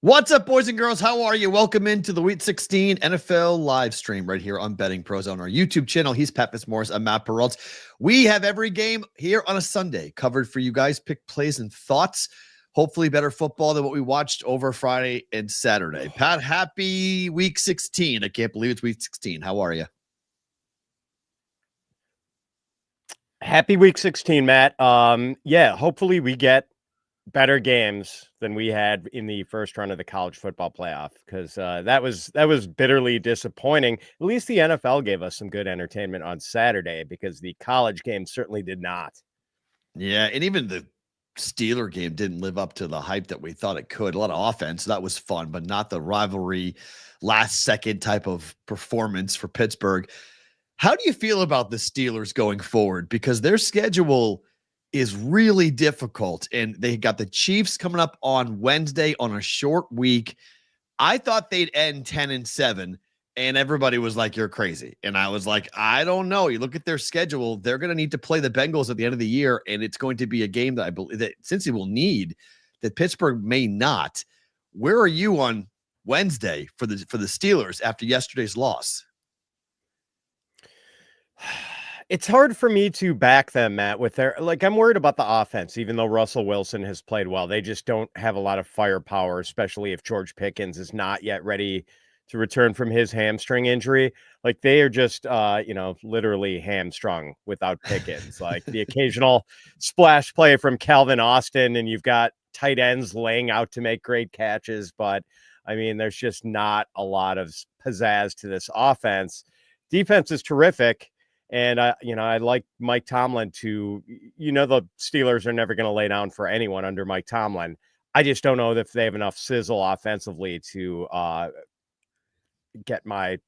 What's up, boys and girls? How are you? Welcome into the Week 16 NFL live stream right here on Betting Pros on our YouTube channel. He's Pat Fitzmaurice. I'm Matt Perrault. We have every game here on a Sunday covered for you guys. Pick plays and thoughts. Hopefully better football than what we watched over Friday and Saturday. Pat, happy Week 16. I can't believe it's Week 16. How are you? Happy Week 16, Matt. Hopefully we get better games than we had in the first round of the college football playoff, because that was bitterly disappointing. At least the NFL gave us some good entertainment on Saturday, because the college game certainly did not. Yeah, and even the Steeler game didn't live up to the hype that we thought it could. A lot of offense, that was fun, but not the rivalry last second type of performance for Pittsburgh. How do you feel about the Steelers going forward? Because their schedule is really difficult, and they got the Chiefs coming up on Wednesday on a short week. I thought they'd end 10-7, and everybody was like, you're crazy. And I was like, I don't know. You look at their schedule, they're going to need to play the Bengals at the end of the year, and it's going to be a game that I believe that Cincy will need, that Pittsburgh may not. Where are you on Wednesday for the Steelers after yesterday's loss? It's hard for me to back them, Matt, with their, I'm worried about the offense, even though Russell Wilson has played well. They just don't have a lot of firepower, especially if George Pickens is not yet ready to return from his hamstring injury. Like, they are just, literally hamstrung without Pickens. Like, the occasional splash play from Calvin Austin, and you've got tight ends laying out to make great catches. But, I mean, there's just not a lot of pizzazz to this offense. Defense is terrific. And I like Mike Tomlin the Steelers are never going to lay down for anyone under Mike Tomlin. I just don't know if they have enough sizzle offensively to get my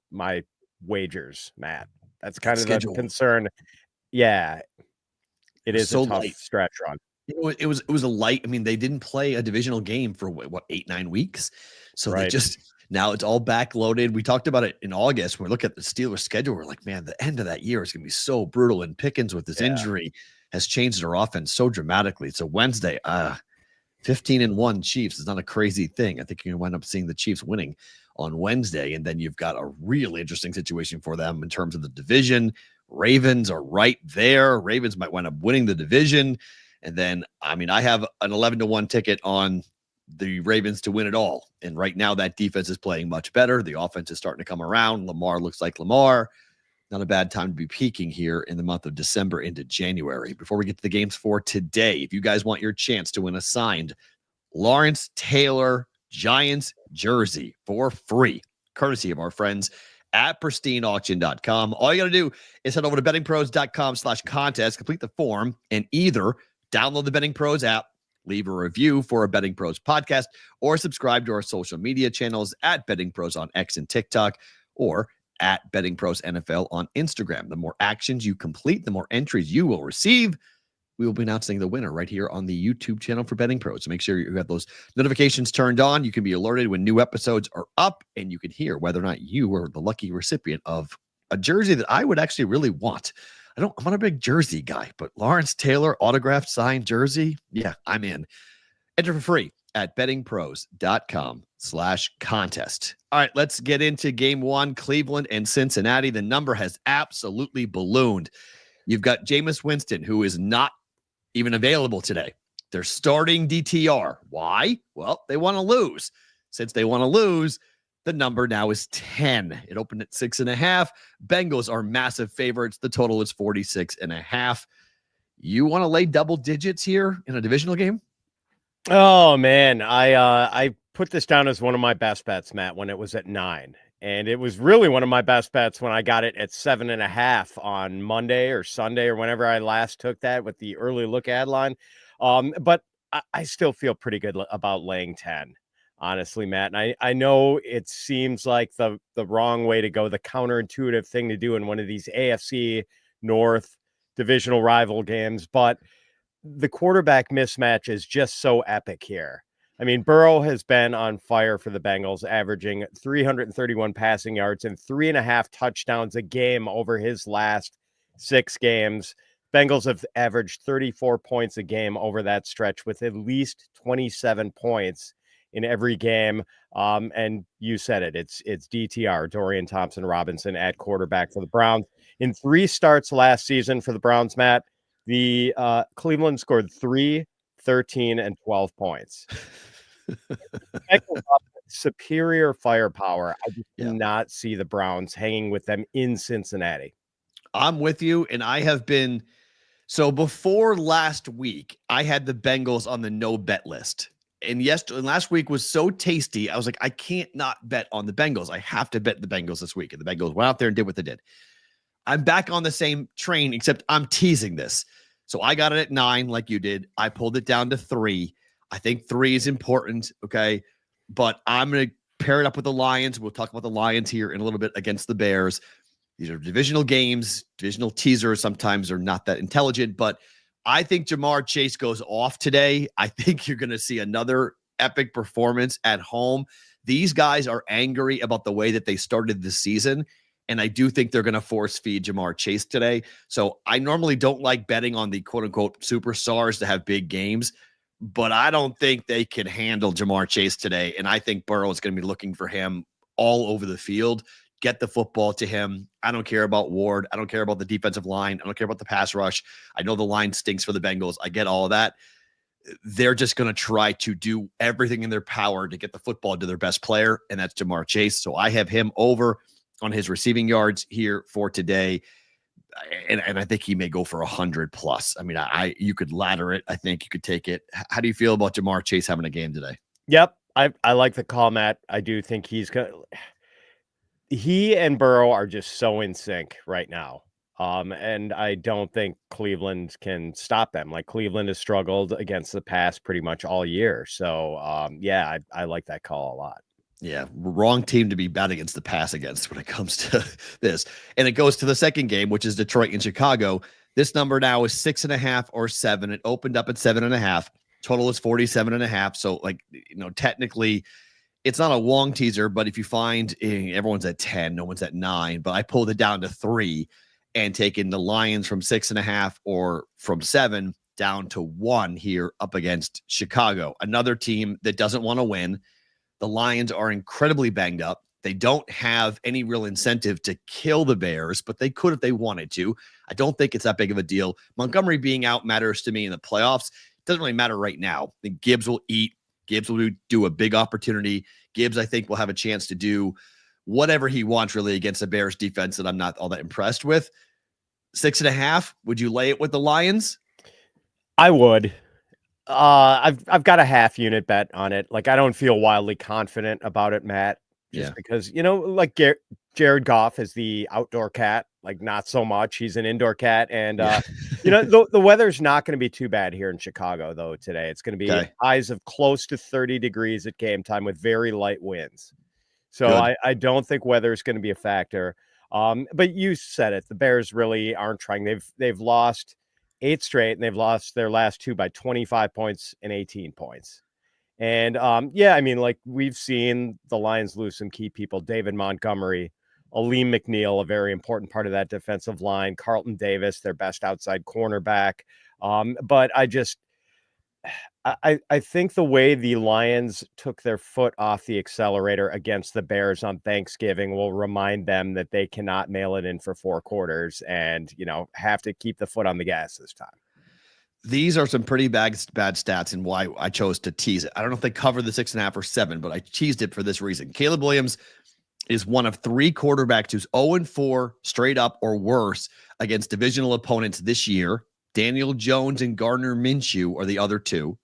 wagers, Matt. That's kind of the concern. Yeah, it is so a tough stretch run. It was a light. I mean, they didn't play a divisional game for what 8-9 weeks, so right. Now it's all backloaded. We talked about it in August. When we look at the Steelers' schedule, we're like, man, the end of that year is going to be so brutal. And Pickens with this injury has changed their offense so dramatically. So Wednesday, 15-1 Chiefs is not a crazy thing. I think you're going to wind up seeing the Chiefs winning on Wednesday. And then you've got a really interesting situation for them in terms of the division. Ravens are right there. Ravens might wind up winning the division. And then, I have an 11-1 ticket on the Ravens to win it all. And right now that defense is playing much better. The offense is starting to come around. Lamar looks like Lamar. Not a bad time to be peaking here in the month of December into January. Before we get to the games for today, if you guys want your chance to win a signed Lawrence Taylor Giants jersey for free, courtesy of our friends at pristineauction.com. All you got to do is head over to bettingpros.com/contest, complete the form, and either download the Betting Pros app, leave a review for a Betting Pros podcast, or subscribe to our social media channels at Betting Pros on X and TikTok, or at Betting Pros NFL on Instagram. The more actions you complete, the more entries you will receive. We will be announcing the winner right here on the YouTube channel for Betting Pros. So make sure you have those notifications turned on. You can be alerted when new episodes are up, and you can hear whether or not you were the lucky recipient of a jersey that I would actually really want. I'm not a big jersey guy, but Lawrence Taylor autographed signed jersey, yeah, I'm in. Enter for free at bettingpros.com/contest. All right, let's get into game one, Cleveland and Cincinnati. The number has absolutely ballooned. You've got Jameis Winston, who is not even available today. They're starting DTR. Why? Well, they want to lose. Since they want to lose, the number now is 10. It opened at 6.5. Bengals are massive favorites. The total is 46.5. You want to lay double digits here in a divisional game? Oh, man. I put this down as one of my best bets, Matt, when it was at 9. And it was really one of my best bets when I got it at 7.5 on Monday or Sunday or whenever I last took that with the early look ad line. But I still feel pretty good about laying 10. Honestly, Matt. And I know it seems like the wrong way to go, the counterintuitive thing to do in one of these AFC North divisional rival games, but the quarterback mismatch is just so epic here. I mean, Burrow has been on fire for the Bengals, averaging 331 passing yards and 3.5 touchdowns a game over his last 6 games. Bengals have averaged 34 points a game over that stretch, with at least 27 points in every game. And you said it, it's DTR, Dorian Thompson-Robinson at quarterback for the Browns. In 3 starts last season for the Browns, Matt, the Cleveland scored 3, 13, and 12 points. Superior firepower. I just do not see the Browns hanging with them in Cincinnati. I'm with you, and I have been so before last week, I had the Bengals on the no bet list. And last week was so tasty. I was like, I can't not bet on the Bengals. I have to bet the Bengals this week. And the Bengals went out there and did what they did. I'm back on the same train, except I'm teasing this. So I got it at 9 like you did. I pulled it down to 3. I think 3 is important. Okay. But I'm going to pair it up with the Lions. We'll talk about the Lions here in a little bit against the Bears. These are divisional games. Divisional teasers sometimes are not that intelligent, but I think Jamar Chase goes off today. I think you're going to see another epic performance at home. These guys are angry about the way that they started the season, and I do think they're going to force feed Jamar Chase today. So I normally don't like betting on the quote-unquote superstars to have big games, but I don't think they can handle Jamar Chase today, and I think Burrow is going to be looking for him all over the field. Get the football to him. I don't care about Ward. I don't care about the defensive line. I don't care about the pass rush. I know the line stinks for the Bengals. I get all of that. They're just going to try to do everything in their power to get the football to their best player, and that's Jamar Chase. So I have him over on his receiving yards here for today. And I think he may go for 100 plus. I mean, you could ladder it. I think you could take it. How do you feel about Jamar Chase having a game today? Yep. I like the call, Matt. I do think he and Burrow are just so in sync right now. And I don't think Cleveland can stop them. Like, Cleveland has struggled against the pass pretty much all year. So, I like that call a lot. Yeah, wrong team to be bad against the pass against when it comes to this. And it goes to the second game, which is Detroit and Chicago. This number now is 6.5 or 7. It opened up at 7.5. Total is 47.5. So, technically, it's not a long teaser, but if you find everyone's at 10, no one's at 9, but I pulled it down to 3 and taken the Lions from 6.5 or from 7 down to 1 here up against Chicago, another team that doesn't want to win. The Lions are incredibly banged up. They don't have any real incentive to kill the Bears, but they could if they wanted to. I don't think it's that big of a deal. Montgomery being out matters to me in the playoffs. It doesn't really matter right now. I think Gibbs will eat. Gibbs will do a big opportunity. Gibbs, I think, will have a chance to do whatever he wants really against the Bears defense that I'm not all that impressed with. 6.5. Would you lay it with the Lions? I would. I've got a half unit bet on it. Like, I don't feel wildly confident about it, Matt, just because, like Jared Goff is the outdoor cat, like not so much. He's an indoor cat. And, the weather's not going to be too bad here in Chicago, though, today. It's going to be highs of close to 30 degrees at game time with very light winds. So I don't think weather is going to be a factor. But you said it. The Bears really aren't trying. They've lost 8 straight, and they've lost their last 2 by 25 points and 18 points. And we've seen the Lions lose some key people. David Montgomery, Aleem McNeil, a very important part of that defensive line. Carlton Davis, their best outside cornerback. But I think the way the Lions took their foot off the accelerator against the Bears on Thanksgiving will remind them that they cannot mail it in for 4 quarters and, have to keep the foot on the gas this time. These are some pretty bad stats and why I chose to tease it. I don't know if they cover the 6.5 or 7, but I teased it for this reason. Caleb Williams is one of 3 quarterbacks who's 0-4 straight up or worse against divisional opponents this year. Daniel Jones and Gardner Minshew are the other 2.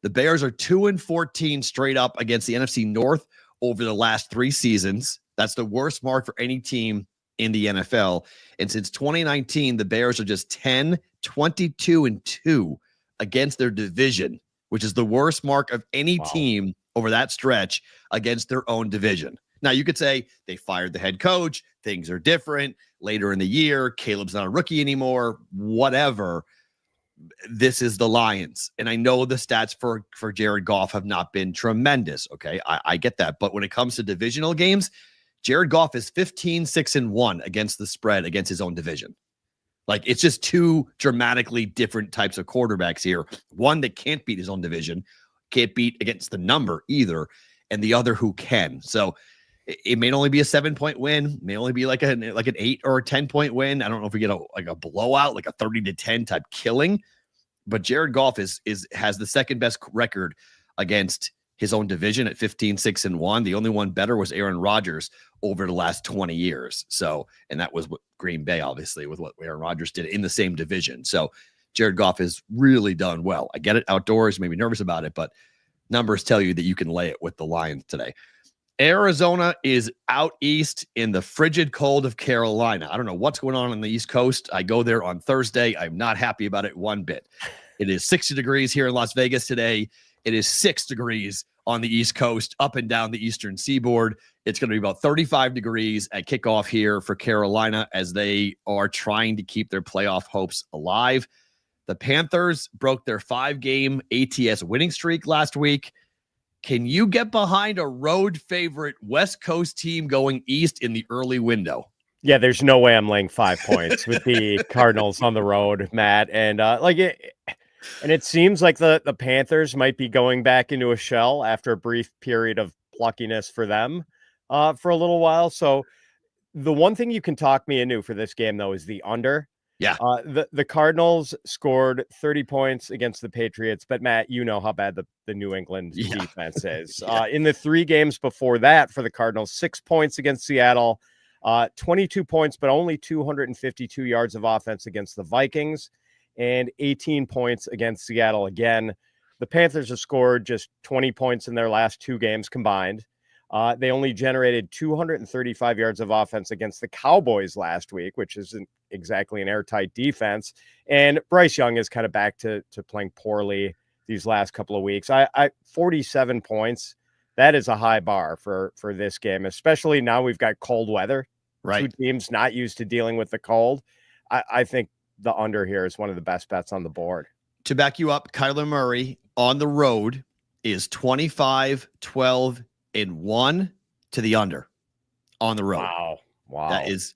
The Bears are 2-14 straight up against the NFC North over the last 3 seasons. That's the worst mark for any team in the NFL. And since 2019, the Bears are just 10, 22-2 against their division, which is the worst mark of any team over that stretch against their own division. Now, you could say they fired the head coach. Things are different. Later in the year, Caleb's not a rookie anymore, whatever. This is the Lions. And I know the stats for Jared Goff have not been tremendous. Okay. I get that. But when it comes to divisional games, Jared Goff is 15-6-1 against the spread against his own division. Like, it's just 2 dramatically different types of quarterbacks here. One that can't beat his own division. can't beat against the number either, and the other who can. So it may only be a 7-point win, may only be like an 8 or a 10-point win. I don't know if we get a blowout, like a 30-10 type killing, but Jared Goff has the second best record against his own division at 15-6-1. The only one better was Aaron Rodgers over the last 20 years. So, and that was what Green Bay, obviously, with what Aaron Rodgers did in the same division. So Jared Goff has really done well. I get it outdoors, maybe nervous about it, but numbers tell you that you can lay it with the Lions today. Arizona is out east in the frigid cold of Carolina. I don't know what's going on the East Coast. I go there on Thursday. I'm not happy about it one bit. It is 60 degrees here in Las Vegas today. It is 6 degrees on the East Coast, up and down the eastern seaboard. It's going to be about 35 degrees at kickoff here for Carolina as they are trying to keep their playoff hopes alive. The Panthers broke their 5-game ATS winning streak last week. Can you get behind a road favorite West Coast team going east in the early window? Yeah, there's no way I'm laying 5 points with the Cardinals on the road, Matt. And it seems like the Panthers might be going back into a shell after a brief period of pluckiness for them for a little while. So the one thing you can talk me into for this game, though, is the under. Yeah. The Cardinals scored 30 points against the Patriots, but Matt, you know how bad the New England defense is. In the 3 games before that for the Cardinals, 6 points against Seattle, 22 points, but only 252 yards of offense against the Vikings, and 18 points against Seattle again. The Panthers have scored just 20 points in their last 2 games combined. They only generated 235 yards of offense against the Cowboys last week, which isn't exactly an airtight defense. And Bryce Young is kind of back to playing poorly these last couple of weeks. 47 points. That is a high bar for this game, especially now we've got cold weather. Right. 2 teams not used to dealing with the cold. I think the under here is one of the best bets on the board. To back you up, Kyler Murray on the road is 25-12-1 to the under on the road. Wow. That is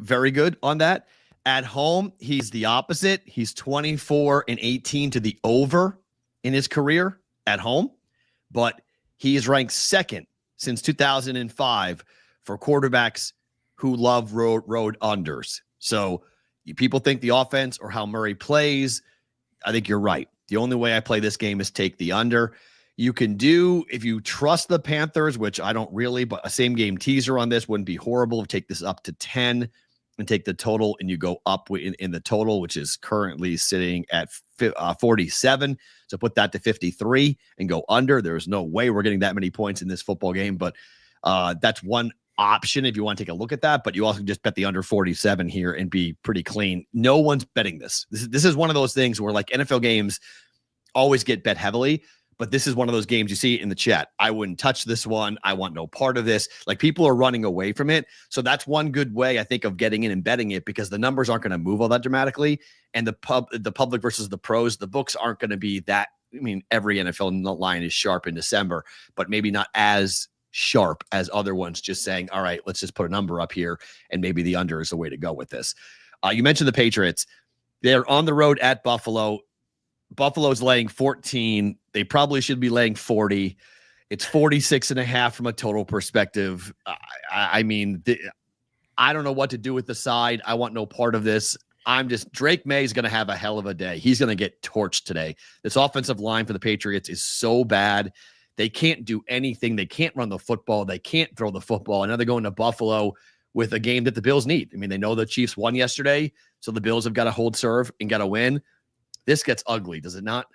very good on that. At home, he's the opposite. He's 24-18 to the over in his career at home, but he is ranked second since 2005 for quarterbacks who love road unders. So people think the offense or how Murray plays. I think you're right. The only way I play this game is take the under. You can do, if you trust the Panthers, which I don't really, but a same game teaser on this wouldn't be horrible. Take this up to 10 and take the total, and you go up in the total, which is currently sitting at 47. So put that to 53 and go under. There's no way we're getting that many points in this football game, but that's one option if you want to take a look at that. But you also just bet the under 47 here and be pretty clean. No one's betting this. This is one of those things where, like, NFL games always get bet heavily, but this is one of those games you see in the chat. I wouldn't touch this one. I want no part of this. Like, people are running away from it. So that's one good way, I think, of getting in and betting it, because the numbers aren't going to move all that dramatically. And the public versus the pros, the books aren't going to be that. I mean, every NFL line is sharp in December, but maybe not as sharp as other ones, just saying, all right, let's just put a number up here, and maybe the under is the way to go with this. You mentioned the Patriots. They're on the road at Buffalo. Buffalo's laying 14. They probably should be laying 40. It's 46.5 from a total perspective. I mean, I don't know what to do with the side. I want no part of this. Drake May is going to have a hell of a day. He's going to get torched today. This offensive line for the Patriots is so bad. They can't do anything. They can't run the football. They can't throw the football. And now they're going to Buffalo with a game that the Bills need. I mean, they know the Chiefs won yesterday, so the Bills have got to hold serve and got to win. This gets ugly, does it not?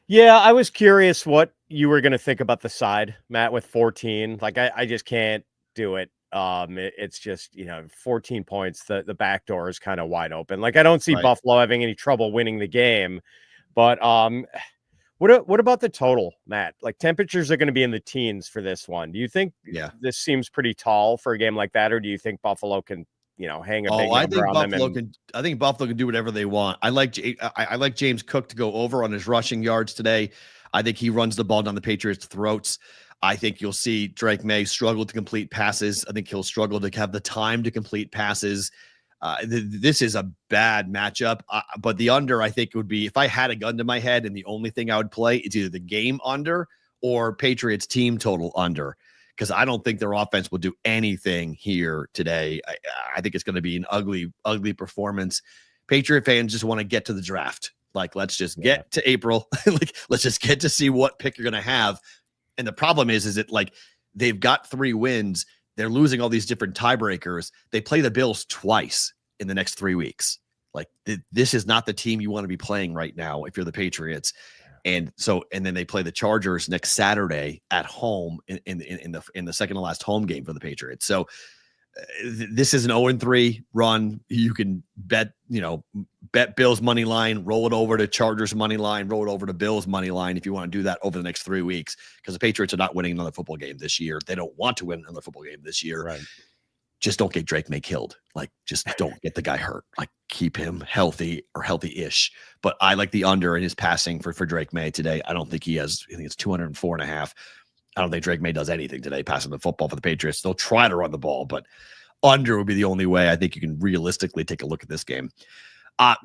Yeah, I was curious what you were going to think about the side, Matt, with 14. Like, I just can't do it. It's just, 14 points. The back door is kind of wide open. Like, I don't see Buffalo having any trouble winning the game, but what about the total, Matt? Like, temperatures are going to be in the teens for this one. Do you think this seems pretty tall for a game like that, or do you think Buffalo can, hang a big number on them? I think Buffalo can do whatever they want. I like James Cook to go over on his rushing yards today. I think he runs the ball down the Patriots' throats. I think you'll see Drake May struggle to complete passes. I think he'll struggle to have the time to complete passes. This is a bad matchup, but the under, I think, would be, if I had a gun to my head and the only thing I would play is either the game under or Patriots team total under, because I don't think their offense will do anything here today. I think it's going to be an ugly, ugly performance. Patriot fans just want to get to the draft. Like, let's just get to April. Like, let's just get to see what pick you're going to have. And the problem is that, like, they've got 3 wins. They're losing all these different tiebreakers. They play the Bills twice in the next 3 weeks. Like, this is not the team you want to be playing right now if you're the Patriots. And then they play the Chargers next Saturday at home in the second to last home game for the Patriots. So this is an 0-3 run. You can bet Bills money line, roll it over to Chargers money line, roll it over to Bills money line if you want to do that over the next 3 weeks, because the Patriots are not winning another football game this year. They don't want to win another football game this year. Right. Just don't get Drake May killed. Like, just don't get the guy hurt. Like, keep him healthy or healthy-ish. But I like the under in his passing for Drake May today. I don't think he has, I think it's 204.5. I don't think Drake May does anything today passing the football for the Patriots. They'll try to run the ball, but under would be the only way I think you can realistically take a look at this game.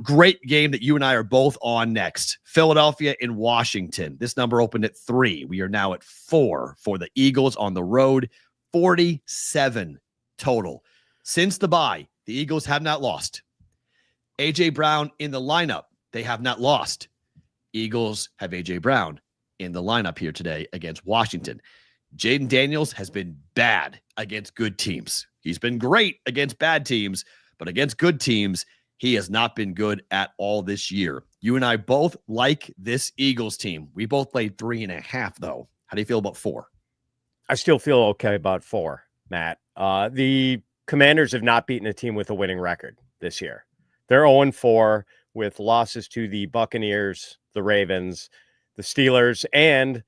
Great game that you and I are both on next. Philadelphia and Washington. This number opened at 3. We are now at 4 for the Eagles on the road. 47 total. Since the bye, the Eagles have not lost. A.J. Brown in the lineup. They have not lost. Eagles have A.J. Brown in the lineup here today against Washington. Jaden Daniels has been bad against good teams. He's been great against bad teams, but against good teams, he has not been good at all this year. You and I both like this Eagles team. We both played 3.5, though. How do you feel about 4? I still feel okay about 4, Matt. The Commanders have not beaten a team with a winning record this year. They're 0-4 with losses to the Buccaneers, the Ravens, the Steelers, and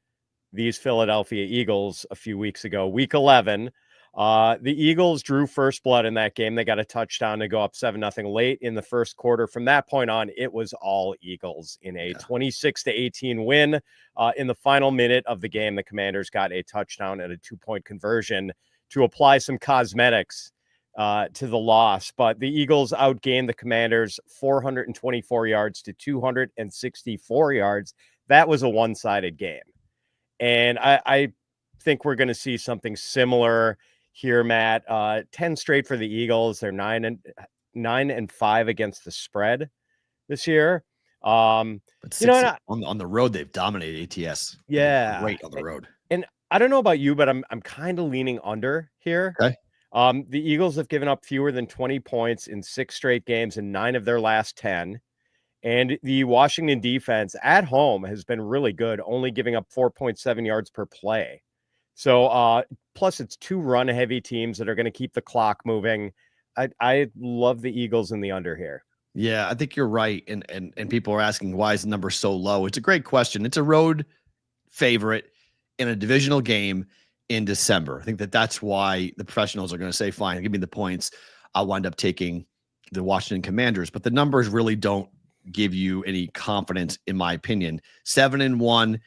these Philadelphia Eagles a few weeks ago. Week 11, the Eagles drew first blood in that game. They got a touchdown to go up 7-0 late in the first quarter. From that point on, it was all Eagles in a 26-18 win. In the final minute of the game, the Commanders got a touchdown and a 2-point conversion to apply some cosmetics to the loss. But the Eagles outgained the Commanders 424 yards to 264 yards. That was a one-sided game. And I think we're going to see something similar here, Matt. 10 straight for the Eagles. They're 9-5 against the spread this year. But on the road, they've dominated ATS. Yeah, great on the road. And I don't know about you, but I'm kind of leaning under here. Okay. The Eagles have given up fewer than 20 points in 6 straight games in 9 of their last 10. And the Washington defense at home has been really good, only giving up 4.7 yards per play. So plus it's 2 run-heavy teams that are going to keep the clock moving. I love the Eagles in the under here. Yeah, I think you're right. And people are asking, why is the number so low? It's a great question. It's a road favorite in a divisional game in December. I think that's why the professionals are going to say, fine, give me the points. I'll wind up taking the Washington Commanders. But the numbers really don't give you any confidence, in my opinion. 7-1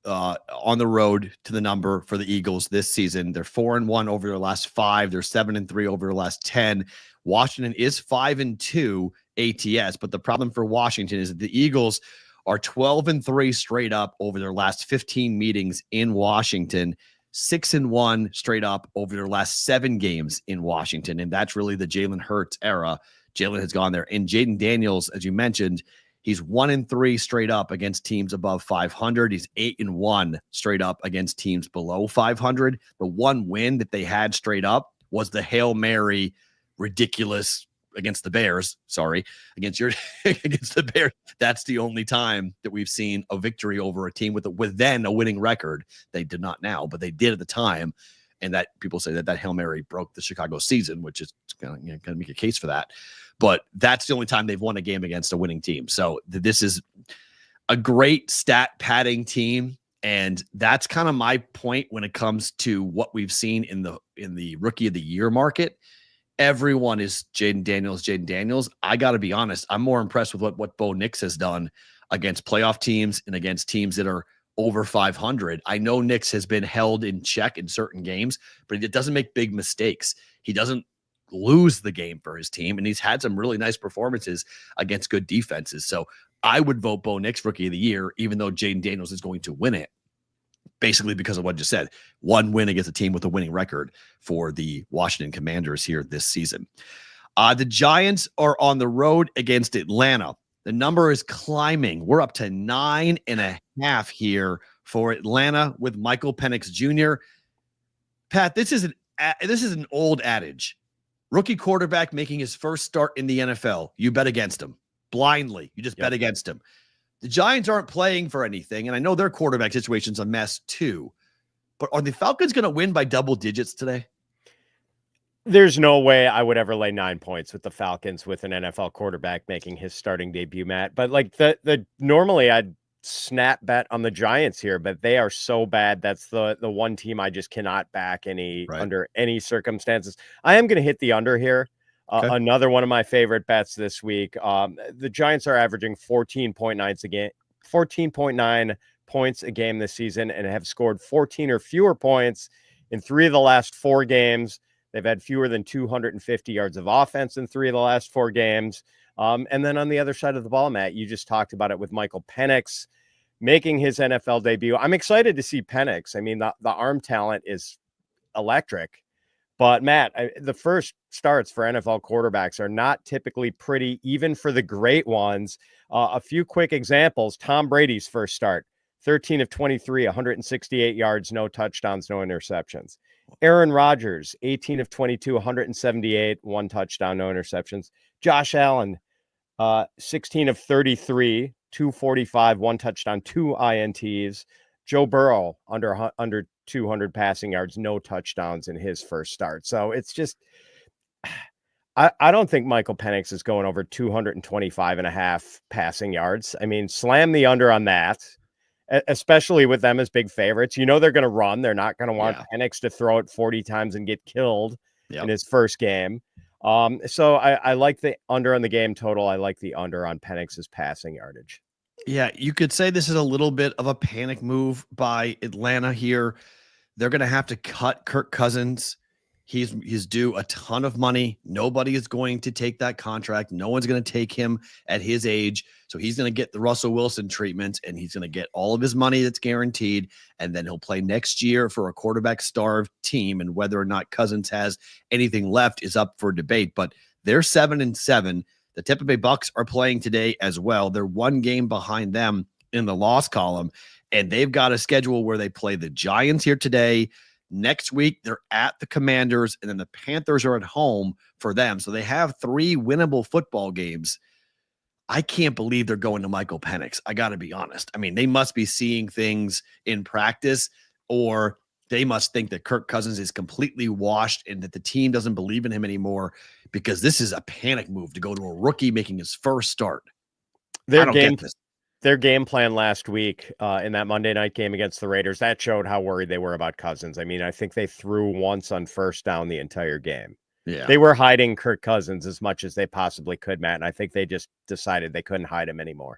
on the road to the number for the Eagles this season. They're 4-1 over their last 5. They're 7-3 over their last 10. Washington is 5-2 ATS, but the problem for Washington is that the Eagles are 12-3 straight up over their last 15 meetings in Washington, 6-1 straight up over their last 7 games in Washington. And that's really the Jalen Hurts era. Jalen has gone there. And Jaden Daniels, as you mentioned, he's 1-3 straight up against teams above 500. He's 8-1 straight up against teams below 500. The one win that they had straight up was the Hail Mary ridiculous against the Bears. Against the Bears. That's the only time that we've seen a victory over a team with then a winning record. They did not now, but they did at the time. And that people say that Hail Mary broke the Chicago season, which is going to make a case for that. But that's the only time they've won a game against a winning team. So this is a great stat padding team. And that's kind of my point when it comes to what we've seen in the rookie of the year market. Everyone is Jaden Daniels. I got to be honest. I'm more impressed with what Bo Nix has done against playoff teams and against teams that are over 500. I know Nix has been held in check in certain games, but it doesn't make big mistakes. He doesn't lose the game for his team, and he's had some really nice performances against good defenses. So I would vote Bo Nix Rookie of the Year, even though Jaden Daniels is going to win it, basically because of what I just said. One win against a team with a winning record for the Washington Commanders here this season. The Giants are on the road against Atlanta. The number is climbing. We're up to 9.5 here for Atlanta with Michael Penix Jr. Pat, this is an old adage. Rookie quarterback making his first start in the NFL. You bet against him blindly. You just bet against him. The Giants aren't playing for anything, and I know their quarterback situation's a mess too. But are the Falcons going to win by double digits today? There's no way I would ever lay 9 points with the Falcons with an NFL quarterback making his starting debut, Matt. But like the normally I'd snap bet on the Giants here, but they are so bad. That's the one team I just cannot back under any circumstances. I am going to hit the under here. Okay. Another one of my favorite bets this week. The Giants are averaging 14.9 points a game this season and have scored 14 or fewer points in 3 of the last 4 games. They've had fewer than 250 yards of offense in 3 of the last 4 games. And then on the other side of the ball, Matt, you just talked about it with Michael Penix making his NFL debut. I'm excited to see Penix. I mean, the arm talent is electric. But, Matt, the first starts for NFL quarterbacks are not typically pretty, even for the great ones. A few quick examples. Tom Brady's first start, 13 of 23, 168 yards, no touchdowns, no interceptions. Aaron Rodgers, 18 of 22, 178, 1 touchdown, no interceptions. Josh Allen, 16 of 33, 245, 1 touchdown, 2 INTs. Joe Burrow, under 200 passing yards, no touchdowns in his first start. So it's just, I don't think Michael Penix is going over 225.5 passing yards. I mean, slam the under on that, especially with them as big favorites. You know they're going to run. They're not going to want Penix to throw it 40 times and get killed in his first game. So I like the under on the game total. I like the under on Penix's passing yardage. Yeah, you could say this is a little bit of a panic move by Atlanta here. They're going to have to cut Kirk Cousins. He's due a ton of money. Nobody is going to take that contract. No one's going to take him at his age. So he's going to get the Russell Wilson treatment, and he's going to get all of his money that's guaranteed. And then he'll play next year for a quarterback-starved team. And whether or not Cousins has anything left is up for debate. But they're 7-7. The Tampa Bay Bucks are playing today as well. They're 1 game behind them in the loss column, and they've got a schedule where they play the Giants here today. Next week, they're at the Commanders, and then the Panthers are at home for them. So they have 3 winnable football games. I can't believe they're going to Michael Penix. I got to be honest. I mean, they must be seeing things in practice, or they must think that Kirk Cousins is completely washed and that the team doesn't believe in him anymore, because this is a panic move to go to a rookie making his first start. Their game plan last week in that Monday night game against the Raiders, that showed how worried they were about Cousins. I mean, I think they threw once on first down the entire game. Yeah, they were hiding Kirk Cousins as much as they possibly could, Matt, and I think they just decided they couldn't hide him anymore.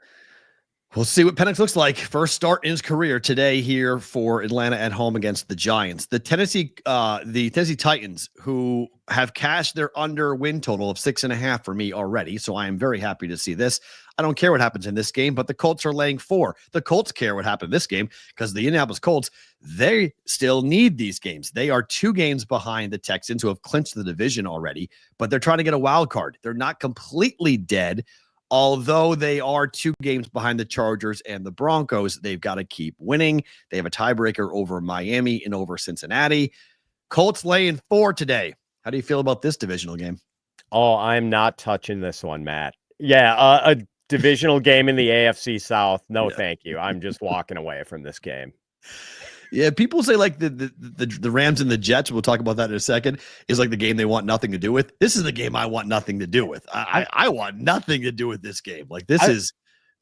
We'll see what Penix looks like. First start in his career today here for Atlanta at home against the Giants. The Tennessee Titans, who have cashed their under win total of 6.5 for me already. So I am very happy to see this. I don't care what happens in this game, but the Colts are laying 4. The Colts care what happened in this game, because the Indianapolis Colts, they still need these games. They are 2 games behind the Texans, who have clinched the division already, but they're trying to get a wild card. They're not completely dead. Although they are 2 games behind the Chargers and the Broncos, they've got to keep winning. They have a tiebreaker over Miami and over Cincinnati. Colts laying 4 today. How do you feel about this divisional game? Oh, I'm not touching this one, Matt. Yeah, a divisional game in the AFC South. No, thank you. I'm just walking away from this game. Yeah, people say like the Rams and the Jets, we'll talk about that in a second, is like the game they want nothing to do with. This is the game I want nothing to do with. I want nothing to do with this game. Like this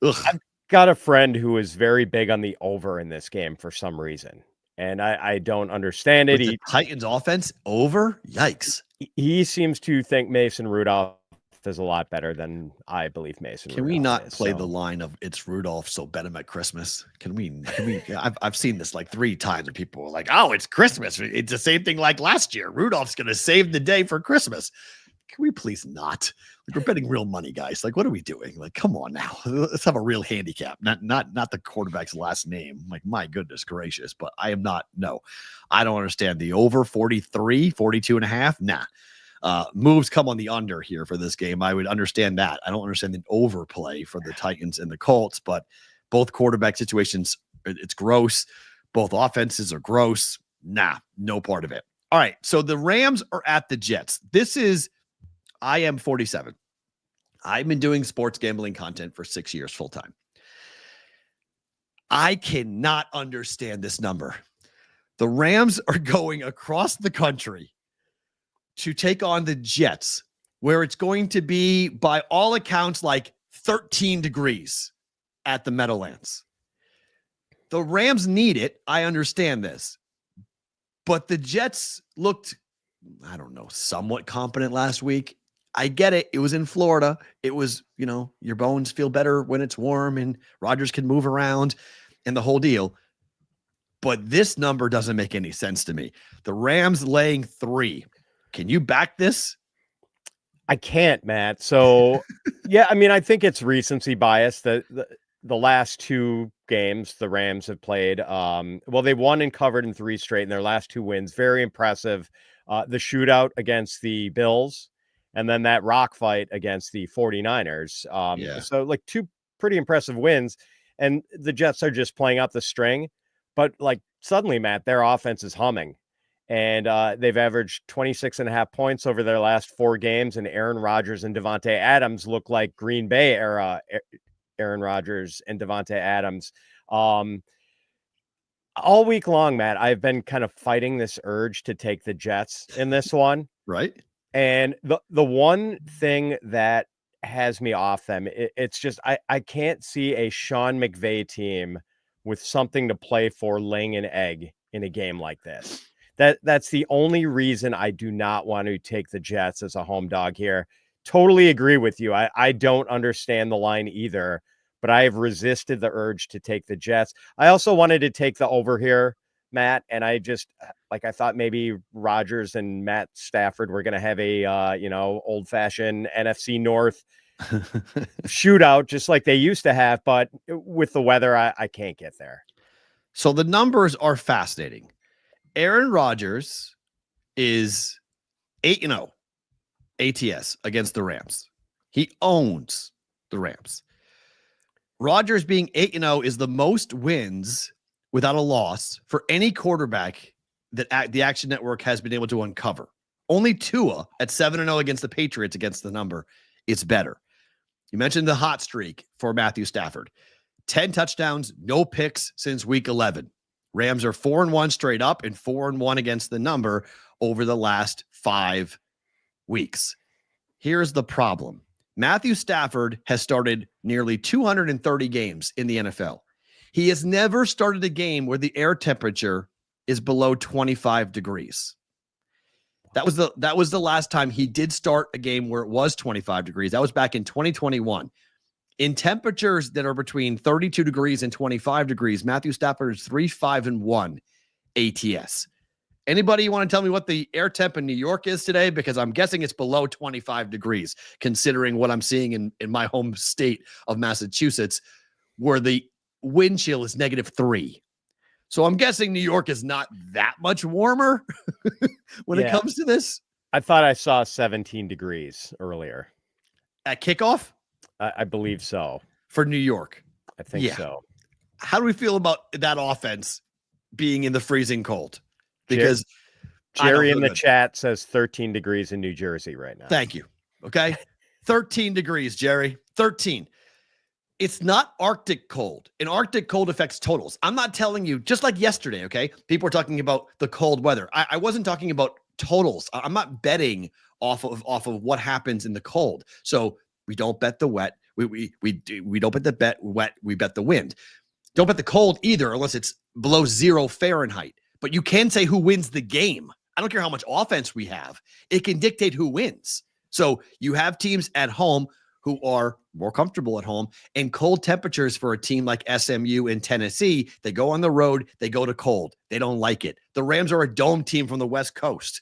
I've got a friend who is very big on the over in this game for some reason, and I don't understand it. The Titans offense over? Yikes. He seems to think Mason Rudolph Rudolph is a lot better than I believe Mason. Can Rudolph we not is, play the line of it's Rudolph, so bet him at Christmas? Can we? I've seen this like 3 times and people are like, oh, it's Christmas. It's the same thing like last year. Rudolph's going to save the day for Christmas. Can we please not? Like, we're betting real money, guys. Like, what are we doing? Like, come on now. Let's have a real handicap. Not the quarterback's last name. Like, my goodness gracious. But I am not. No, I don't understand the over 43, 42 and a half. Nah. Moves come on the under here for this game. I would understand that. I don't understand the overplay for the Titans and the Colts, but both quarterback situations, it's gross. Both offenses are gross. Nah, no part of it. All right. So the Rams are at the Jets. I am 47. I've been doing sports gambling content for 6 years full time. I cannot understand this number. The Rams are going across the country to take on the Jets, where it's going to be, by all accounts, like 13 degrees at the Meadowlands. The Rams need it. I understand this. But the Jets looked, I don't know, somewhat competent last week. I get it. It was in Florida. It was, your bones feel better when it's warm and Rodgers can move around and the whole deal. But this number doesn't make any sense to me. The Rams laying 3. Can you back this? I can't, Matt. So, yeah, I mean, I think it's recency bias. The last 2 games the Rams have played, they won and covered in 3 straight in their last 2 wins. Very impressive. The shootout against the Bills, and then that rock fight against the 49ers. So, like, 2 pretty impressive wins, and the Jets are just playing up the string. But, like, suddenly, Matt, their offense is humming. And they've averaged 26.5 points over their last 4 games. And Aaron Rodgers and Devontae Adams look like Green Bay era Aaron Rodgers and Devontae Adams. All week long, Matt, I've been kind of fighting this urge to take the Jets in this one. Right. And the one thing that has me off them, it's just I can't see a Sean McVay team with something to play for laying an egg in a game like this. That's the only reason I do not want to take the Jets as a home dog here. Totally agree with you. I don't understand the line either, but I have resisted the urge to take the Jets. I also wanted to take the over here, Matt, and I thought maybe Rodgers and Matt Stafford were going to have a old fashioned NFC North shootout just like they used to have, but with the weather, I can't get there. So the numbers are fascinating. Aaron Rodgers is 8-0 ATS against the Rams. He owns the Rams. Rodgers being 8-0 is the most wins without a loss for any quarterback that the Action Network has been able to uncover. Only Tua at 7-0 against the Patriots against the number. It's better. You mentioned the hot streak for Matthew Stafford. 10 touchdowns, no picks since week 11. Rams are 4-1 straight up and 4-1 against the number over the last 5 weeks. Here's the problem. Matthew Stafford has started nearly 230 games in the NFL. He has never started a game where the air temperature is below 25 degrees. That was the last time he did start a game where it was 25 degrees. That was back in 2021. In temperatures that are between 32 degrees and 25 degrees, Matthew Stafford is 3-5-1 ATS. Anybody you want to tell me what the air temp in New York is today? Because I'm guessing it's below 25 degrees, considering what I'm seeing in my home state of Massachusetts, where the wind chill is -3. So I'm guessing New York is not that much warmer when it comes to this. I thought I saw 17 degrees earlier. At kickoff? I believe so. For New York. I think so. How do we feel about that offense being in the freezing cold? Because Jerry in the chat says 13 degrees in New Jersey right now. Thank you. Okay. 13 degrees, Jerry. 13. It's not Arctic cold. And Arctic cold affects totals. I'm not telling you, just like yesterday, okay? People are talking about the cold weather. I wasn't talking about totals. I'm not betting off of what happens in the cold. So we don't bet the wet. We don't bet the wet. We bet the wind. Don't bet the cold either, unless it's below 0 Fahrenheit. But you can say who wins the game. I don't care how much offense we have. It can dictate who wins. So you have teams at home who are more comfortable at home, and cold temperatures for a team like SMU in Tennessee. They go on the road, they go to cold. They don't like it. The Rams are a dome team from the West Coast.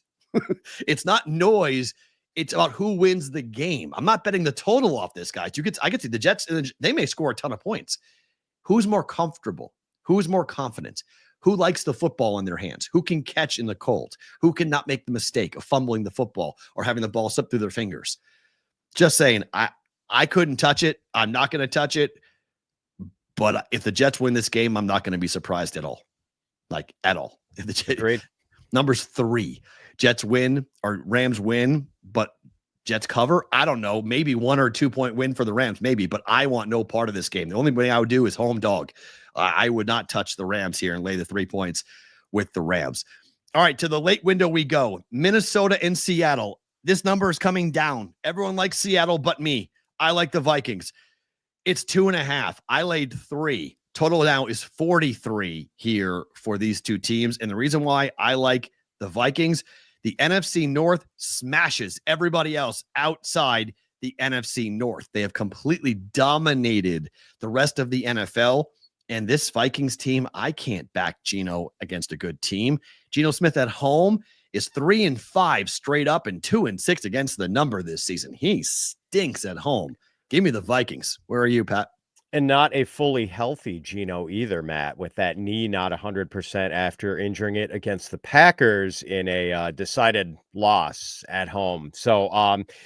It's not noise. It's about who wins the game. I'm not betting the total off this, guys. I could see the Jets, they may score a ton of points. Who's more comfortable? Who's more confident? Who likes the football in their hands? Who can catch in the cold? Who can not make the mistake of fumbling the football or having the ball slip through their fingers? Just saying, I couldn't touch it. I'm not going to touch it. But if the Jets win this game, I'm not going to be surprised at all. Like, at all. If the Jets, number's 3. Jets win or Rams win, but Jets cover. I don't know. Maybe 1 or 2 point win for the Rams, maybe, but I want no part of this game. The only thing I would do is home dog. I would not touch the Rams here and lay the 3 points with the Rams. All right, to the late window we go. Minnesota and Seattle. This number is coming down. Everyone likes Seattle but me. I like the Vikings. It's 2.5. I laid 3. Total now is 43 here for these two teams. And the reason why I like the Vikings, the NFC North smashes everybody else outside the NFC North. They have completely dominated the rest of the NFL. And this Vikings team, I can't back Geno against a good team. Geno Smith at home is 3-5 straight up and 2-6 against the number this season. He stinks at home. Give me the Vikings. Where are you, Pat? And not a fully healthy Geno either, Matt, with that knee not 100% after injuring it against the Packers in a decided loss at home. So,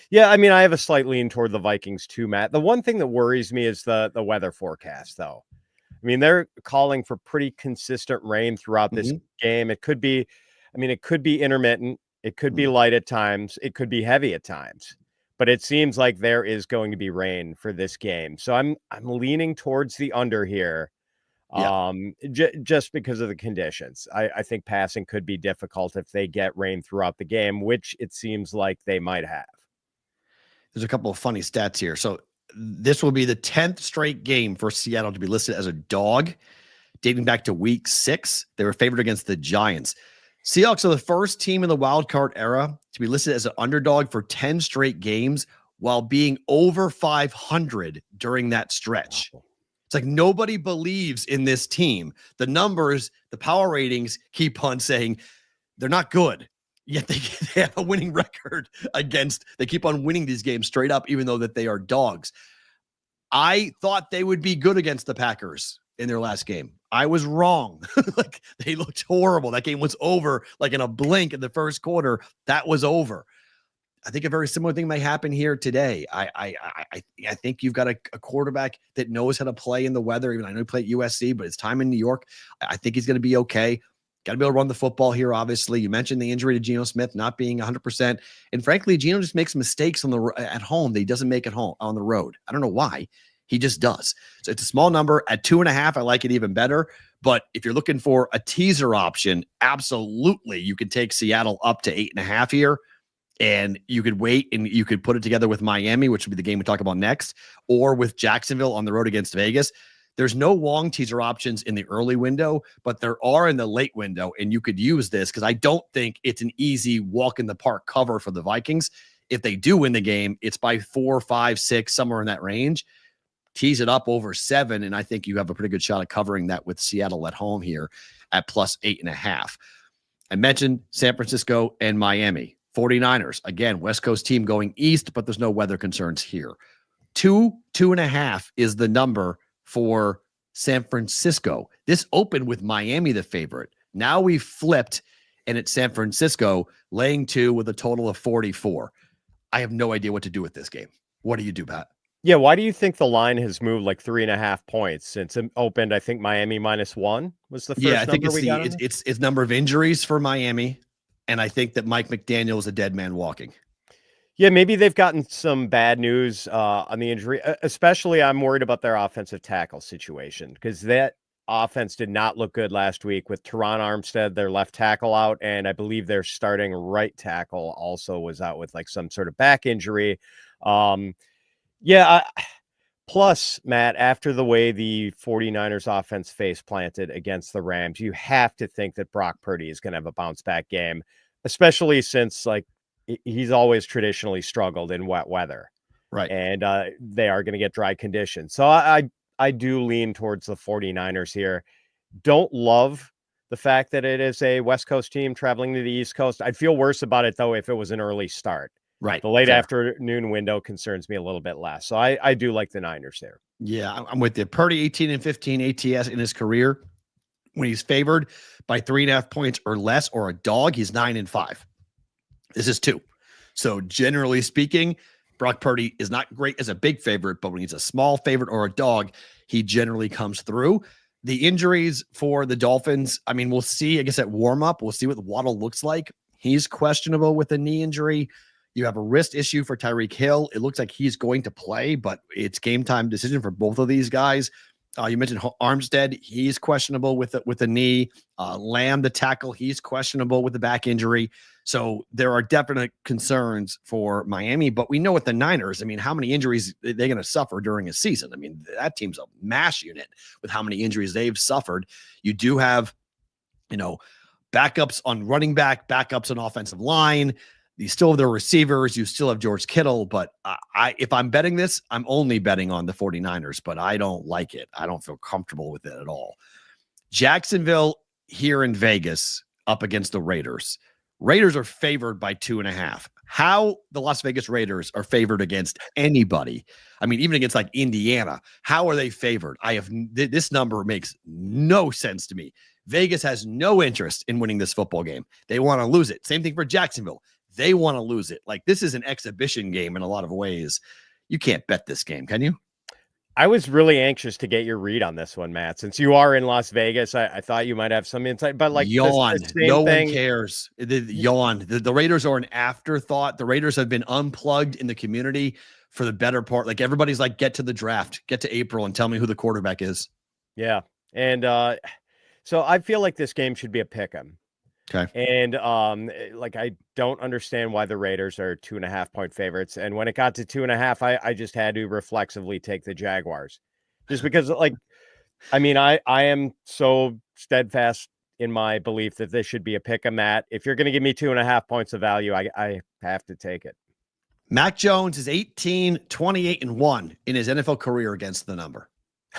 yeah, I mean, I have a slight lean toward the Vikings too, Matt. The one thing that worries me is the weather forecast, though. I mean, they're calling for pretty consistent rain throughout this game. It could be intermittent. It could be light at times. It could be heavy at times. But it seems like there is going to be rain for this game. So I'm leaning towards the under here just because of the conditions. I think passing could be difficult if they get rain throughout the game, which it seems like they might have. There's a couple of funny stats here. So this will be the 10th straight game for Seattle to be listed as a dog, dating back to week 6. They were favored against the Giants. Seahawks are the first team in the wild card era to be listed as an underdog for 10 straight games while being over 500 during that stretch. It's like nobody believes in this team. The numbers, the power ratings keep on saying they're not good, yet they have a winning record they keep on winning these games straight up, even though that they are dogs. I thought they would be good against the Packers in their last game. I was wrong. Like, they looked horrible. That game was over like in a blink in the first quarter. That was over. I think a very similar thing may happen here today. I think you've got a quarterback that knows how to play in the weather. Even I know he played at USC, but it's time in New York. I think he's going to be okay. Got to be able to run the football here, obviously. You mentioned the injury to Geno Smith not being 100%. And frankly, Geno just makes mistakes at home that he doesn't make at home on the road. I don't know why. He just does. So it's a small number. At 2.5, I like it even better. But if you're looking for a teaser option, absolutely, you can take Seattle up to 8.5 here. And you could wait and you could put it together with Miami, which would be the game we talk about next, or with Jacksonville on the road against Vegas. There's no long teaser options in the early window, but there are in the late window, and you could use this because I don't think it's an easy walk in the park cover for the Vikings. If they do win the game, it's by 4, 5, 6, somewhere in that range. Tease it up over 7, and I think you have a pretty good shot at covering that with Seattle at home here at plus 8.5. I mentioned San Francisco and Miami. 49ers, again, West Coast team going east, but there's no weather concerns here. 2.5 is the number for San Francisco. This opened with Miami the favorite. Now we've flipped, and it's San Francisco laying 2 with a total of 44. I have no idea what to do with this game. What do you do, Pat? Yeah, why do you think the line has moved like 3.5 points since it opened? I think Miami -1 was the first. Yeah, I think number it's number of injuries for Miami, and I think that Mike McDaniel is a dead man walking. Yeah, maybe they've gotten some bad news on the injury. Especially, I'm worried about their offensive tackle situation because that offense did not look good last week with Teron Armstead, their left tackle, out, and I believe their starting right tackle also was out with like some sort of back injury. Plus, Matt, after the way the 49ers offense face planted against the Rams, you have to think that Brock Purdy is going to have a bounce back game, especially since like he's always traditionally struggled in wet weather. Right. And they are going to get dry conditions. So I do lean towards the 49ers here. Don't love the fact that it is a West Coast team traveling to the East Coast. I'd feel worse about it, though, if it was an early start. Right. The late afternoon window concerns me a little bit less. So I do like the Niners there. Yeah, I'm with you. Purdy, 18-15 ATS in his career. When he's favored by 3.5 points or less, or a dog, he's 9-5. This is 2. So generally speaking, Brock Purdy is not great as a big favorite, but when he's a small favorite or a dog, he generally comes through. The injuries for the Dolphins, I mean, we'll see. I guess at warm-up, we'll see what Waddle looks like. He's questionable with a knee injury. You have a wrist issue for Tyreek Hill. It looks like he's going to play, but it's game time decision for both of these guys. You mentioned Armstead. He's questionable with a knee. Lamb, the tackle, he's questionable with the back injury. So there are definite concerns for Miami, but we know with the Niners, I mean, how many injuries they're going to suffer during a season. I mean, that team's a mash unit with how many injuries they've suffered. You do have, backups on running back, backups on offensive line. You still have the receivers. You still have George Kittle. But if I'm betting this, I'm only betting on the 49ers, but I don't like it. I don't feel comfortable with it at all. Jacksonville here in Vegas up against the Raiders. Raiders are favored by 2.5. How the Las Vegas Raiders are favored against anybody. I mean, even against like Indiana, how are they favored? This number makes no sense to me. Vegas has no interest in winning this football game. They want to lose it. Same thing for Jacksonville. They want to lose it. Like, this is an exhibition game in a lot of ways. You can't bet this game, can you? I was really anxious to get your read on this one, Matt. Since you are in Las Vegas, I thought you might have some insight. But like, yawn. No one cares. Yawn. The Raiders are an afterthought. The Raiders have been unplugged in the community for the better part. Like, everybody's like, get to the draft, get to April, and tell me who the quarterback is. Yeah, and so I feel like this game should be a pick 'em. Okay. And I don't understand why the Raiders are 2.5 point favorites. And when it got to 2.5, I just had to reflexively take the Jaguars, just because I am so steadfast in my belief that this should be a pick 'em, Matt. If you're going to give me 2.5 points of value, I have to take it. Mac Jones is 18-28-1 in his NFL career against the number.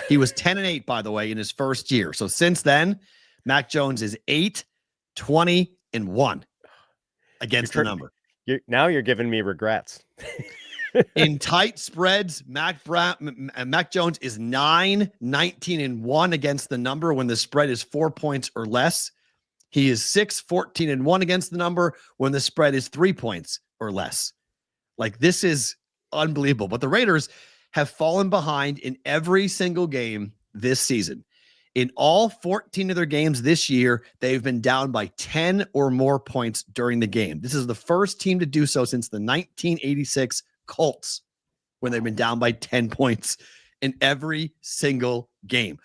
He was 10-8, by the way, in his first year. So since then, Mac Jones is 8-20-1 against the number. You're giving me regrets. In tight spreads, Mac Jones is 9-19-1 against the number when the spread is 4 points or less. He is 6-14-1 against the number when the spread is 3 points or less. Like, this is unbelievable. But the Raiders have fallen behind in every single game this season. In all 14 of their games this year, they've been down by 10 or more points during the game. This is the first team to do so since the 1986 Colts, when they've been down by 10 points in every single game.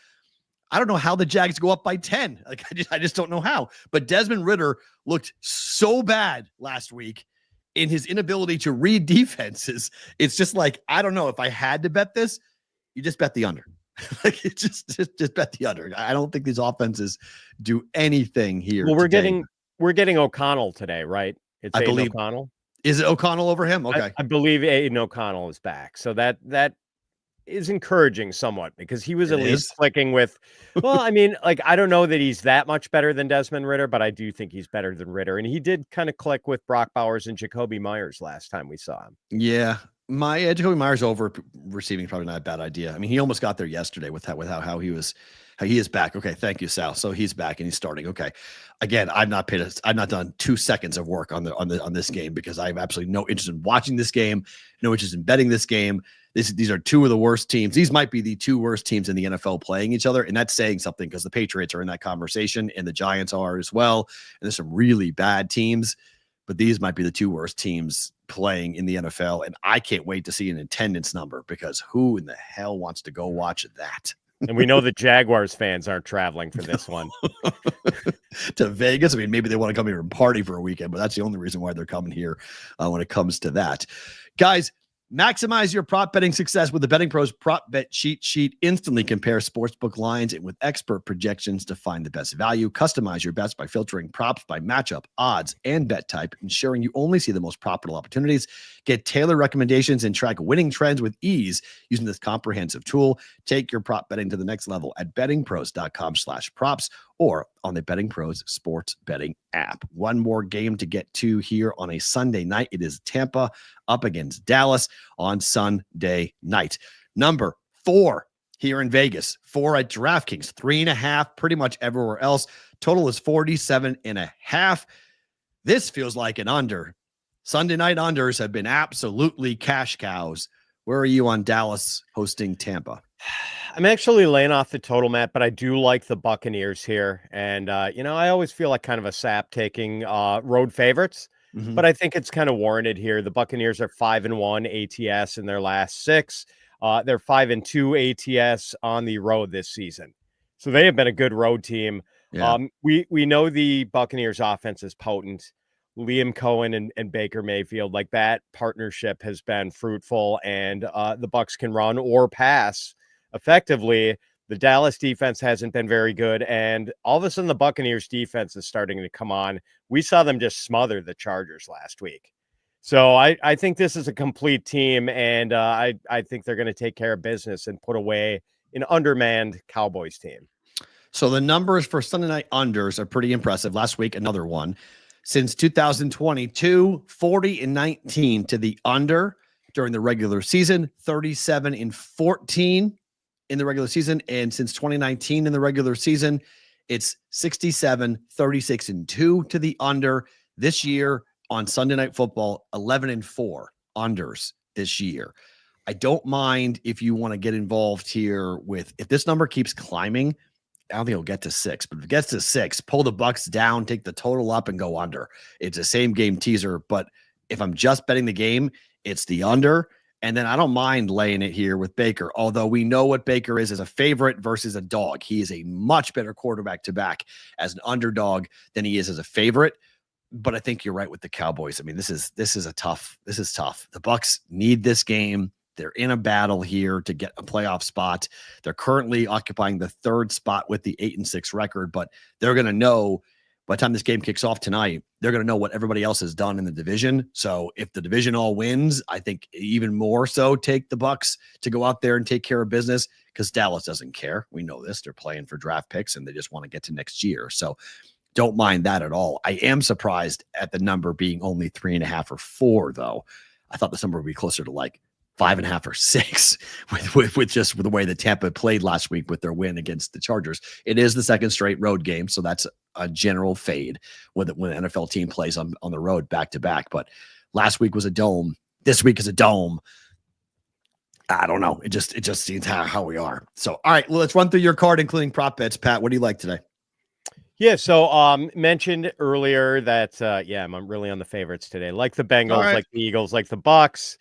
I don't know how the Jags go up by 10. Like, I just don't know how. But Desmond Ridder looked so bad last week in his inability to read defenses. It's just like, I don't know. If I had to bet this, you just bet the under. Like, just bet the under. I don't think these offenses do anything here. Well, we're getting O'Connell today, right? It's I believe O'Connell. Is it O'Connell over him? Okay. I believe Aiden O'Connell is back. So that is encouraging somewhat, because he was at least clicking with, well, I mean, like, I don't know that he's that much better than Desmond Ridder, but I do think he's better than Ridder. And he did kind of click with Brock Bowers and Jacoby Myers last time we saw him. Yeah. Jacoby Myers over receiving, probably not a bad idea. I mean, he almost got there yesterday with how he is back. Okay. Thank you, Sal. So he's back and he's starting. Okay. Again, I've not done 2 seconds of work on this game, because I have absolutely no interest in watching this game, no interest in betting this game. These are 2 of the worst teams. These might be the 2 worst teams in the NFL playing each other. And that's saying something, because the Patriots are in that conversation and the Giants are as well. And there's some really bad teams, but these might be the 2 worst teams playing in the NFL. And I can't wait to see an attendance number, because who in the hell wants to go watch that? And we know the Jaguars fans aren't traveling for this one. To Vegas. I mean, maybe they want to come here and party for a weekend, but that's the only reason why they're coming here when it comes to that. Guys, Maximize your prop betting success with the BettingPros Prop Bet Cheat Sheet. Instantly compare sportsbook lines and with expert projections to find the best value. Customize your bets by filtering props by matchup, odds, and bet type, ensuring you only see the most profitable opportunities. Get tailored recommendations and track winning trends with ease using this comprehensive tool. Take your prop betting to the next level at bettingpros.com/props or on the Betting Pros sports betting app. One more game to get to here on a Sunday night. It is Tampa up against Dallas on Sunday night. Number 4 here in Vegas, 4 at DraftKings, 3.5 pretty much everywhere else. Total is 47.5. This feels like an under. Sunday night unders have been absolutely cash cows. Where are you on Dallas hosting Tampa? I'm actually laying off the total, Matt, but I do like the Buccaneers here. And, I always feel like kind of a sap taking road favorites, but I think it's kind of warranted here. The Buccaneers are 5-1 ATS in their last 6. They're 5-2 ATS on the road this season. So they have been a good road team. Yeah. We know the Buccaneers offense is potent. Liam Cohen and Baker Mayfield, like that partnership has been fruitful, and the Bucs can run or pass effectively. The Dallas defense hasn't been very good, and all of a sudden the Buccaneers defense is starting to come on. We saw them just smother the Chargers last week. So I think this is a complete team, and I think they're going to take care of business and put away an undermanned Cowboys team. So the numbers for Sunday night unders are pretty impressive. Last week, another one. Since 2022, 40-19 to the under during the regular season, 37-14 in the regular season. And since 2019 in the regular season, it's 67-36-2 to the under. This year on Sunday Night Football, 11-4 unders this year. I don't mind if you want to get involved here with, if this number keeps climbing, I don't think it'll get to 6, but if it gets to 6, pull the Bucs down, take the total up, and go under. It's a same game teaser, but if I'm just betting the game, it's the under. And then I don't mind laying it here with Baker, although we know what Baker is as a favorite versus a dog. He is a much better quarterback to back as an underdog than he is as a favorite. But I think you're right with the Cowboys. I mean, this is tough. The Bucs need this game. They're in a battle here to get a playoff spot. They're currently occupying the 3rd spot with the 8-6 record, but they're going to know by the time this game kicks off tonight, they're going to know what everybody else has done in the division. So if the division all wins, I think even more so take the Bucs to go out there and take care of business, because Dallas doesn't care. We know this. They're playing for draft picks and they just want to get to next year. So don't mind that at all. I am surprised at the number being only 3.5 or 4, though. I thought this number would be closer to like 5.5 or 6 with just the way that Tampa played last week with their win against the Chargers. It is the 2nd straight road game, so that's a general fade when an NFL team plays on the road back to back. But last week was a dome. This week is a dome. I don't know. It just seems how we are. So, all right, well, let's run through your card, including prop bets. Pat, what do you like today? Yeah, so mentioned earlier that I'm really on the favorites today. Like the Bengals, like the Eagles, like the Bucs.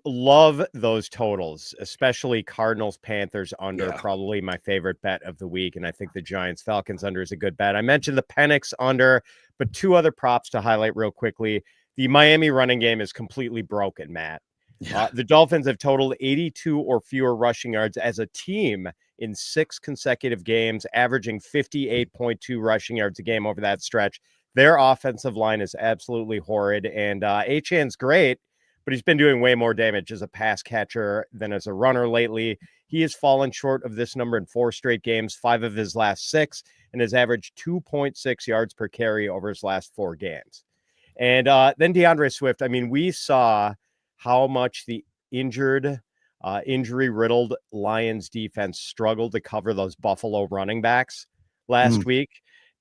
Love those totals, especially Cardinals, Panthers under, probably my favorite bet of the week. And I think the Giants, Falcons under is a good bet. I mentioned the Penix under, but 2 other props to highlight real quickly. The Miami running game is completely broken, Matt. Yeah. The Dolphins have totaled 82 or fewer rushing yards as a team in 6 consecutive games, averaging 58.2 rushing yards a game over that stretch. Their offensive line is absolutely horrid, and Achane's great, but he's been doing way more damage as a pass catcher than as a runner lately. He has fallen short of this number in 4 straight games, 5 of his last 6, and has averaged 2.6 yards per carry over his last 4 games. And then DeAndre Swift. I mean, we saw how much the injury-riddled Lions defense struggled to cover those Buffalo running backs last week.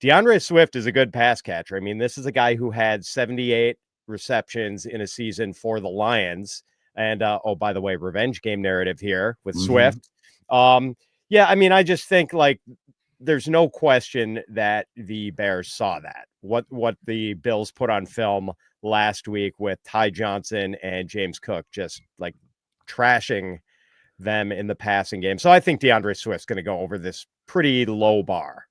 DeAndre Swift is a good pass catcher. I mean, this is a guy who had 78 receptions in a season for the Lions. And, by the way, revenge game narrative here with Swift. I mean, I just think like there's no question that the Bears saw that. What the Bills put on film last week with Ty Johnson and James Cook just like trashing them in the passing game. So I think DeAndre Swift's going to go over this pretty low bar.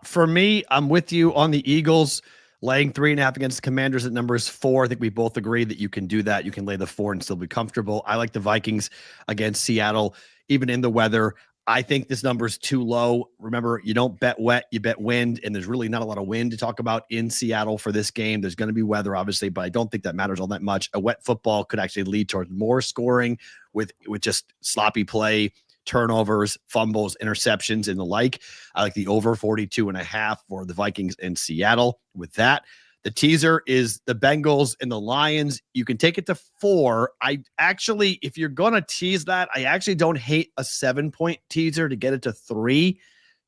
For me, I'm with you on the Eagles. Laying 3.5 against the Commanders at numbers 4. I think we both agree that you can do that. You can lay the 4 and still be comfortable. I like the Vikings against Seattle, even in the weather. I think this number is too low. Remember, you don't bet wet, you bet wind, and there's really not a lot of wind to talk about in Seattle for this game. There's going to be weather, obviously, but I don't think that matters all that much. A wet football could actually lead towards more scoring with just sloppy play, turnovers, fumbles, interceptions, and the like. I like the over 42.5 for the Vikings in Seattle. With that, the teaser is the Bengals and the Lions. You can take it to 4. I actually, if you're going to tease that, I actually don't hate a 7-point teaser to get it to 3,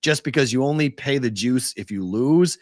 just because you only pay the juice if you lose.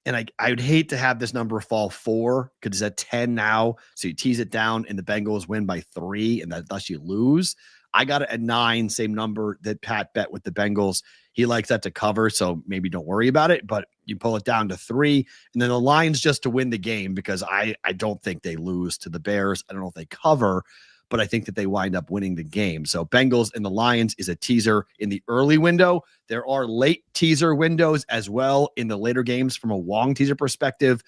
And I would hate to have this number fall 4 because it's at 10 now. So you tease it down and the Bengals win by 3 and thus you lose. I got it at 9, same number that Pat bet with the Bengals. He likes that to cover, so maybe don't worry about it, but you pull it down to 3. And then the Lions just to win the game because I don't think they lose to the Bears. I don't know if they cover, but I think that they wind up winning the game. So Bengals and the Lions is a teaser in the early window. There are late teaser windows as well in the later games from a Wong teaser perspective.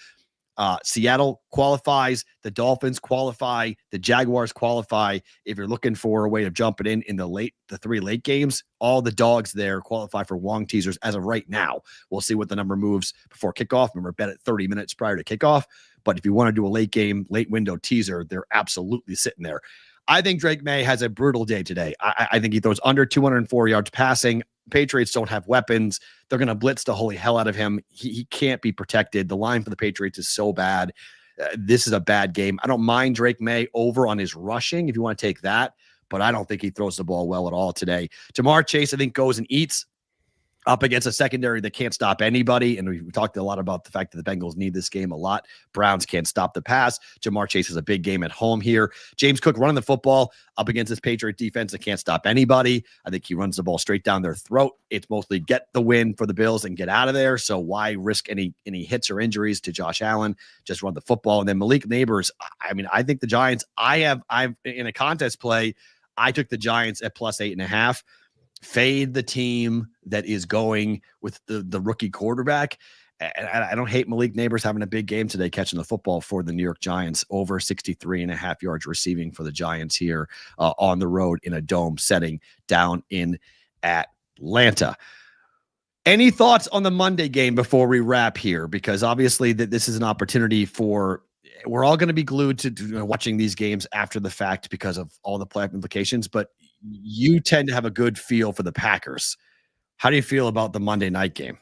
Seattle qualifies, the Dolphins qualify, the Jaguars qualify. If you're looking for a way of jumping in the 3 late games, all the dogs there qualify for Wong teasers as of right now. We'll see what the number moves before kickoff. Remember, bet at 30 minutes prior to kickoff. But if you want to do a late game, late window teaser, they're absolutely sitting there. I think Drake May has a brutal day today. I think he throws under 204 yards passing. Patriots don't have weapons. They're going to blitz the holy hell out of him. He can't be protected. The line for the Patriots is so bad. This is a bad game. I don't mind Drake May over on his rushing if you want to take that, but I don't think he throws the ball well at all today. Jamar Chase, I think, goes and eats up against a secondary that can't stop anybody. And we talked a lot about the fact that the Bengals need this game a lot. Browns can't stop the pass. Jamar Chase has a big game at home here. James Cook running the football up against this Patriot defense that can't stop anybody. I think he runs the ball straight down their throat. It's mostly get the win for the Bills and get out of there. So why risk any hits or injuries to Josh Allen? Just run the football. And then Malik Neighbors, I mean, I think the Giants, I've in a contest play, I took the Giants at plus 8.5. Fade the team that is going with the rookie quarterback. And I don't hate Malik Neighbors having a big game today, catching the football for the New York Giants. Over 63.5 yards receiving for the Giants here on the road in a dome setting down in Atlanta. Any thoughts on the Monday game before we wrap here? Because obviously this is an opportunity for, we're all going to be glued to watching these games after the fact because of all the playoff implications, but you tend to have a good feel for the Packers. How do you feel about the Monday night game?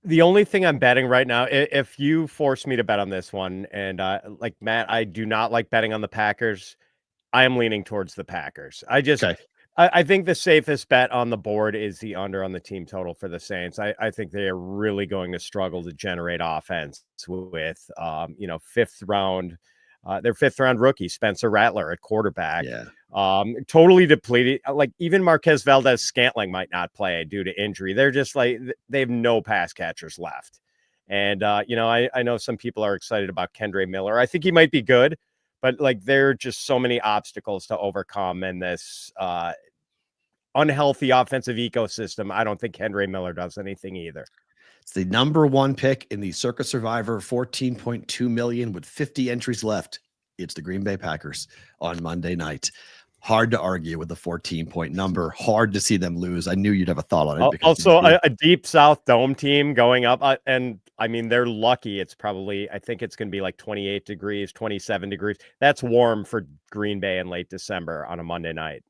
The only thing I'm betting right now, if you force me to bet on this one, and like Matt, I do not like betting on the Packers. I am leaning towards the Packers. I think the safest bet on the board is the under on the team total for the Saints. I think they are really going to struggle to generate offense with, fifth round rookie Spencer Rattler at quarterback. Yeah. Totally depleted. Like even Marquez Valdez-Scantling might not play due to injury. They're just like, they have no pass catchers left. And, I know some people are excited about Kendre Miller. I think he might be good, but like there are just so many obstacles to overcome in this unhealthy offensive ecosystem. I don't think Kendre Miller does anything either. It's the number 1 pick in the Circa Survivor, 14.2 million with 50 entries left. It's the Green Bay Packers on Monday night. Hard to argue with the 14-point number. Hard to see them lose. I knew you'd have a thought on it. Also, a deep South Dome team going up. And I mean, they're lucky. It's probably, I think it's going to be like 28 degrees, 27 degrees. That's warm for Green Bay in late December on a Monday night.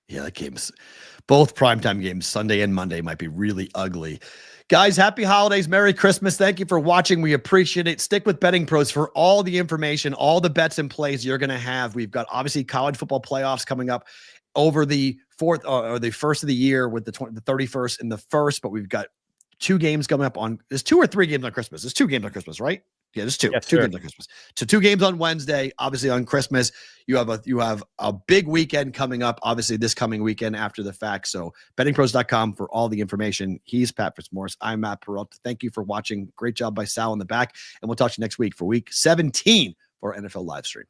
Yeah, that game's both primetime games, Sunday and Monday, might be really ugly. Guys, happy holidays. Merry Christmas. Thank you for watching. We appreciate it. Stick with Betting Pros for all the information, all the bets and plays you're going to have. We've got obviously college football playoffs coming up over the 4th or the 1st of the year with the 31st and the 1st, but we've got 2 games coming up on, there's 2 or 3 games on Christmas. There's 2 games on Christmas, right? Yeah, there's 2. Yes, 2 sure. games on Christmas. So 2 games on Wednesday. Obviously on Christmas, you have a big weekend coming up. Obviously this coming weekend after the fact. So bettingpros.com for all the information. He's Pat Fitzmaurice. I'm Matt Perrault. Thank you for watching. Great job by Sal in the back. And we'll talk to you next week for week 17 for NFL live stream.